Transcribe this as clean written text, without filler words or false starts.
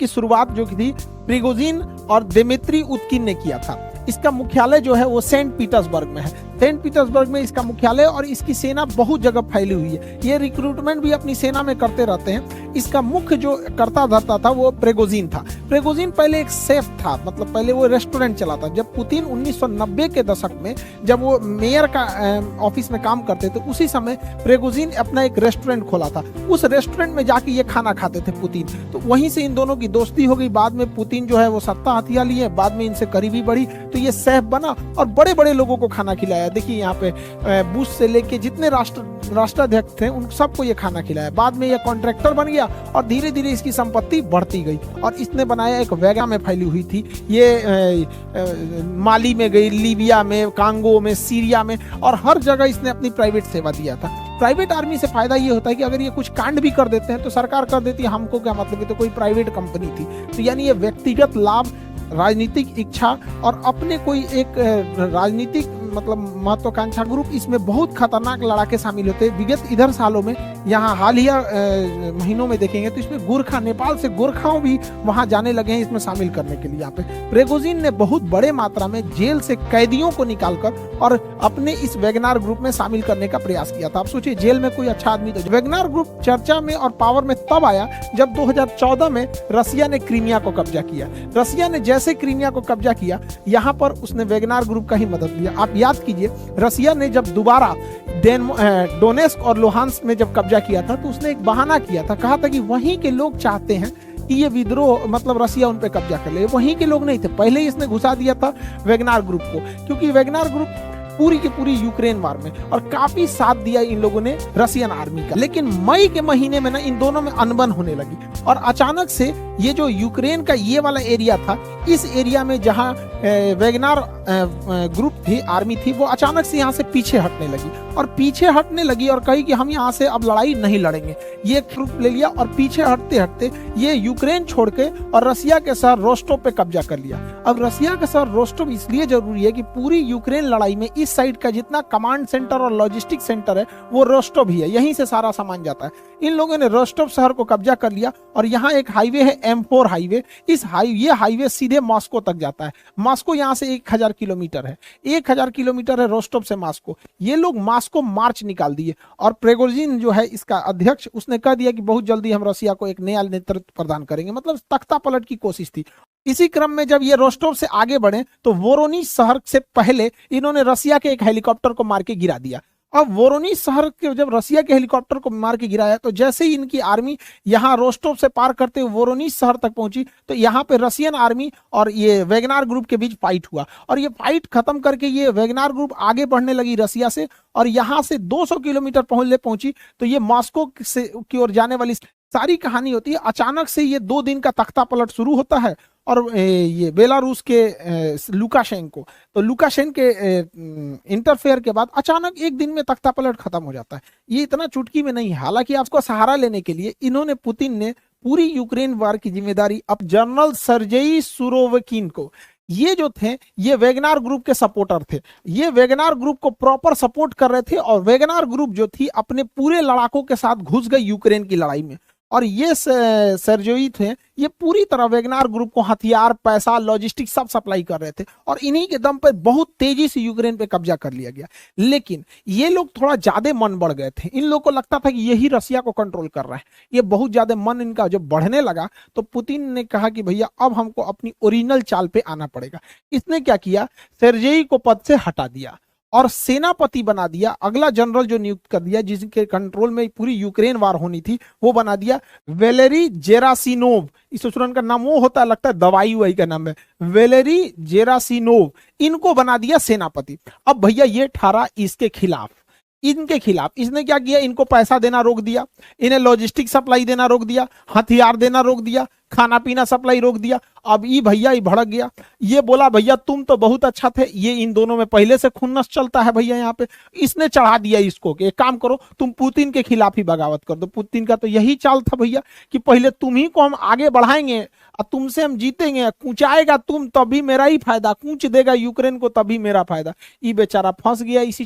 की शुरुआत जो थी प्रिगोजिन और दिमित्री उत्किन ने किया था। इसका मुख्यालय जो है वो सेंट पीटर्सबर्ग में है। सेंट पीटर्सबर्ग में इसका मुख्यालय और इसकी सेना बहुत जगह फैली हुई है। ये रिक्रूटमेंट भी अपनी सेना में करते रहते हैं। इसका मुख्य जो करता धरता था वो प्रिगोजिन था। प्रिगोजिन पहले एक सेफ था, मतलब पहले वो रेस्टोरेंट चलाता। जब पुतिन 1990 के दशक में जब वो मेयर का ऑफिस में काम करते थे, उसी समय प्रिगोजिन अपना एक रेस्टोरेंट खोला था। उस रेस्टोरेंट में जाके ये खाना खाते थे पुतिन। तो वहीं से इन दोनों की दोस्ती हो गई। बाद में पुतिन जो है वो सत्ता हथिया लिए, बाद में इनसे करीबी बढ़ी, तो ये सेफ बना और बड़े बड़े लोगों को खाना खिलाया। देखिए यहाँ पे बुश से लेके जितने राष्ट्राध्यक्ष थे उन सबको ये खाना खिलाया। बाद में ये कॉन्ट्रैक्टर बन गया और धीरे धीरे इसकी संपत्ति बढ़ती गई और इसने बनाया एक वेगा में फैली हुई थी। ये माली में गई, लीबिया में, कांगो में, सीरिया में और हर जगह इसने अपनी प्राइवेट सेवा दिया था। प्राइवेट आर्मी से फायदा ये होता है कि अगर ये कुछ कांड भी कर देते हैं तो सरकार कर देती है, हमको क्या मतलब, ये तो कोई प्राइवेट कंपनी थी। तो यानी ये व्यक्तिगत लाभ, राजनीतिक इच्छा और अपने कोई एक राजनीतिक मतलब महत्वाकांक्षा ग्रुप, इसमें बहुत खतरनाक लड़ाके शामिल होते हैं। विगत इधर सालों में, यहाँ हालिया महीनों में देखेंगे तो इसमें गोरखा, नेपाल से गोरखाओं भी वहां जाने लगे हैं इसमें शामिल करने के लिए। यहाँ पे प्रिगोजिन ने बहुत बड़े मात्रा में जेल से कैदियों को निकालकर और अपने इस वेगनार ग्रुप में शामिल करने का प्रयास किया था। आप सोचिए, जेल में कोई अच्छा आदमी तो। वेगनार ग्रुप चर्चा में और पावर में तब आया जब 2014 में रसिया ने क्रीमिया को कब्जा किया। रसिया ने जैसे क्रीमिया को कब्जा किया, यहाँ पर उसने वेगनार ग्रुप का ही मदद लिया। आप याद कीजिए, रसिया ने जब दोबारा डोनेस्क और लुहांस्क में जब कब्जा किया था तो उसने एक बहाना किया था, कहा था कि वहीं के लोग चाहते हैं कि ये विद्रोह, मतलब रसिया उन पे कब्जा कर ले। वहीं के लोग नहीं थे, पहले ही इसने घुसा दिया था वेगनार ग्रुप को, क्योंकि वेगनार ग्रुप पूरी की पूरी यूक्रेन वार में और काफी साथ दिया इन लोगों ने रसियन आर्मी का। लेकिन मई के महीने में ना इन दोनों में अनबन होने लगी और अचानक से ये जो यूक्रेन का ये वाला एरिया था, इस एरिया में जहां वेगनार ग्रुप थी, आर्मी थी, वो अचानक से यहाँ से पीछे हटने लगी और कही कि हम यहाँ से अब लड़ाई नहीं लड़ेंगे। ये ग्रुप ले लिया और पीछे हटते हटते ये यूक्रेन छोड़ के और रसिया के शहर रोस्टोव पे कब्जा कर लिया। अब रसिया का शहर रोस्टोव इसलिए जरूरी है कि पूरी यूक्रेन लड़ाई में इस साइड का जितना कमांड सेंटर और लॉजिस्टिक सेंटर है वो रोस्टोव ही है, यहीं से सारा सामान जाता है। इन लोगों ने रोस्टोव शहर को कब्जा कर लिया और यहाँ एक हाईवे है, M4 हाईवे। ये हाईवे सीधे मॉस्को तक जाता है। मॉस्को यहाँ से 1000 किलोमीटर है, 1000 किलोमीटर है रोस्टोव से मॉस्को। ये लोग मॉस्को मार्च निकाल दिए और प्रिगोजिन जो है इसका अध्यक्ष, उसने कह दिया कि बहुत जल्दी हम रसिया को एक नया नेतृत्व प्रदान करेंगे, मतलब तख्ता पलट की कोशिश थी। इसी क्रम में जब ये रोस्टोव से आगे बढ़े तो वोरोनिज शहर से पहले इन्होंने रसिया के एक हेलीकॉप्टर को मार के गिरा दिया। अब वोरोनिज शहर के जब रसिया के हेलीकॉप्टर को मार के गिराया तो जैसे ही इनकी आर्मी यहाँ रोस्टोव से पार करते हुए वोरोनिज शहर तक पहुंची तो यहाँ पे रसियन आर्मी और ये वेगनार ग्रुप के बीच फाइट हुआ और ये फाइट खत्म करके ये वेगनार ग्रुप आगे बढ़ने लगी रसिया से और यहाँ से 200 किलोमीटर पहुंची तो ये मॉस्को से की ओर जाने वाली सारी कहानी होती है। अचानक से ये 2 दिन का तख्ता पलट शुरू होता है और ये बेलारूस के लुकाशेंको, तो लुकाशेंको के इंटरफेयर के बाद अचानक एक दिन में तख्ता पलट खत्म हो जाता है। ये इतना चुटकी में नहीं। हालांकि आपको सहारा लेने के लिए इन्होंने, पुतिन ने पूरी यूक्रेन वार की जिम्मेदारी अब जनरल सर्जेई सुरोविकिन को, ये जो थे ये वेगनार ग्रुप के सपोर्टर थे, ये वेगनार ग्रुप को प्रॉपर सपोर्ट कर रहे थे और वेगनार ग्रुप जो थी अपने पूरे लड़ाकों के साथ घुस गई यूक्रेन की लड़ाई में और ये सर्जेई थे, ये पूरी तरह वेगनार ग्रुप को हथियार, पैसा, लॉजिस्टिक सब सप्लाई कर रहे थे और इन्हीं के दम पर बहुत तेजी से यूक्रेन पे कब्जा कर लिया गया। लेकिन ये लोग थोड़ा ज्यादा मन बढ़ गए थे, इन लोगों को लगता था कि यही रसिया को कंट्रोल कर रहा है। ये बहुत ज्यादा मन इनका जब बढ़ने लगा तो पुतिन ने कहा कि भैया अब हमको अपनी ओरिजिनल चाल पे आना पड़ेगा। इसने क्या किया, सर्जेई को पद से हटा दिया और सेनापति बना दिया। अगला जनरल जो नियुक्त कर दिया, जिसके कंट्रोल में पूरी यूक्रेन वार होनी थी, वो बना दिया वेलेरी जेरासिनोव। इस स्टूडेंट का नाम वो होता है, लगता है दवाई वही का नाम है, वेलेरी जेरासिनोव। इनको बना दिया सेनापति। अब भैया ये ठहरा इनके खिलाफ। इसने क्या किया, इनको पैसा देना रोक दिया, इन्हें लॉजिस्टिक सप्लाई देना रोक दिया, हथियार देना रोक दिया, खाना पीना सप्लाई रोक दिया। अब ये भैया ही भड़क गया, ये बोला भैया तुम तो बहुत अच्छा थे, ये इन दोनों में पहले से खुन्नस चलता है भैया यहाँ पे। इसने चढ़ा दिया इसको कि एक काम करो, तुम पुतिन के खिलाफ ही बगावत कर दो। पुतिन का तो यही चाल था भैया कि पहले तुम ही को हम आगे बढ़ाएंगे और तुमसे हम जीतेंगे, कूचाएगा तुम तभी मेरा ही फायदा, कूच देगा यूक्रेन को तभी मेरा फायदा। ये बेचारा फंस गया इसी